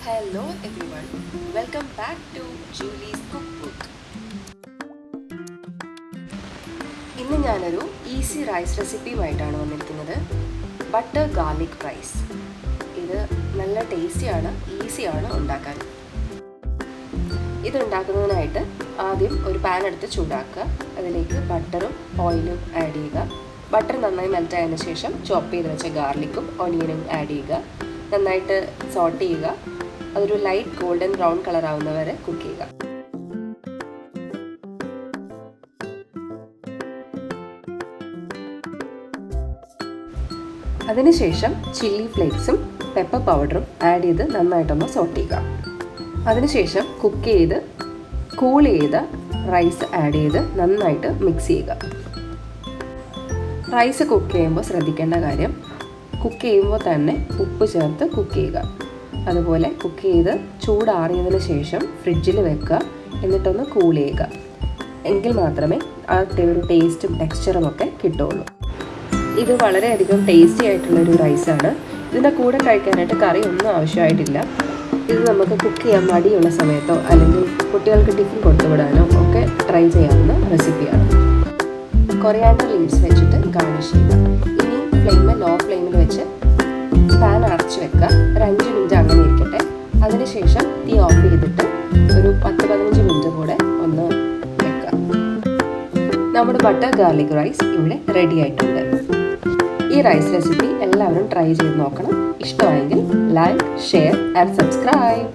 Hello everyone, welcome back to Julie's Cookbook. ഇന്ന് ഞാനൊരു easy rice റെസിപ്പിയുമായിട്ടാണ് വന്നിരിക്കുന്നത്. Butter garlic rice. ഇത് നല്ല ടേസ്റ്റിയാണ്, ഈസിയാണ് ഉണ്ടാക്കാൻ. ഇത് ഉണ്ടാക്കുന്നതിനായിട്ട് ആദ്യം ഒരു പാൻ എടുത്ത് ചൂടാക്കുക. അതിലേക്ക് ബട്ടറും ഓയിലും ആഡ് ചെയ്യുക. ബട്ടർ നന്നായി മെൽറ്റ് ആയതിനു ശേഷം ചോപ്പ് ചെയ്ത് വെച്ച ഗാർലിക്കും ഓണിയനും ആഡ് ചെയ്യുക. നന്നായിട്ട് സോട്ട് ചെയ്യുക. അതൊരു ലൈറ്റ് ഗോൾഡൻ ബ്രൗൺ കളർ ആവുന്നവരെ കുക്ക് ചെയ്യുക. അതിനുശേഷം ചില്ലി ഫ്ലേക്സും പെപ്പർ പൗഡറും ആഡ് ചെയ്ത് നന്നായിട്ടൊന്ന് സോട്ട് ചെയ്യുക. അതിനുശേഷം കൂൾ ചെയ്ത റൈസ് ആഡ് ചെയ്ത് നന്നായിട്ട് മിക്സ് ചെയ്യുക. റൈസ് കുക്ക് ചെയ്യുമ്പോൾ ശ്രദ്ധിക്കേണ്ട കാര്യം, കുക്ക് ചെയ്യുമ്പോൾ തന്നെ ഉപ്പ് ചേർത്ത് കുക്ക് ചെയ്യുക. അതുപോലെ കുക്ക് ചെയ്ത് ചൂടാറിയതിന് ശേഷം ഫ്രിഡ്ജിൽ വെക്കുക. എന്നിട്ടൊന്ന് കൂൾ ചെയ്യുക. എങ്കിൽ മാത്രമേ ആ ഒരു ടേസ്റ്റും ടെക്സ്ചറും ഒക്കെ കിട്ടുള്ളൂ. ഇത് വളരെയധികം ടേസ്റ്റി ആയിട്ടുള്ളൊരു റൈസാണ്. ഇതിൻ്റെ കൂടെ കഴിക്കാനായിട്ട് കറി ഒന്നും ആവശ്യമായിട്ടില്ല. ഇത് നമുക്ക് കുക്ക് ചെയ്യാൻ മടിയുള്ള സമയത്തോ അല്ലെങ്കിൽ കുട്ടികൾക്ക് ടിഫിൻ കൊടുത്തുവിടാനോ ഒക്കെ ട്രൈ ചെയ്യാവുന്ന റെസിപ്പിയാണ്. കൊറിയാണ്ടർ ലീവ്സ് വെച്ചിട്ട് ഗാർണിഷ് ചെയ്യുക. ഇനി ലോ ഫ്ലെയിമിൽ വെച്ച് പാൻ അടച്ച് വെക്കുക. ഒരു 5 മിനിറ്റ് അങ്ങനെ ഇരിക്കട്ടെ. അതിനുശേഷം തീ ഓഫ് ചെയ്തിട്ട് ഒരു 10-15 മിനിറ്റ് കൂടെ ഒന്ന് വെക്കുക. നമ്മുടെ ബട്ടർ ഗാർലിക് റൈസ് ഇവിടെ റെഡി ആയിട്ടുണ്ട്. ഈ റൈസ് റെസിപ്പി എല്ലാവരും ട്രൈ ചെയ്ത് നോക്കണം. ഇഷ്ടമായെങ്കിൽ ലൈക്ക്, ഷെയർ ആൻഡ് സബ്സ്ക്രൈബ്.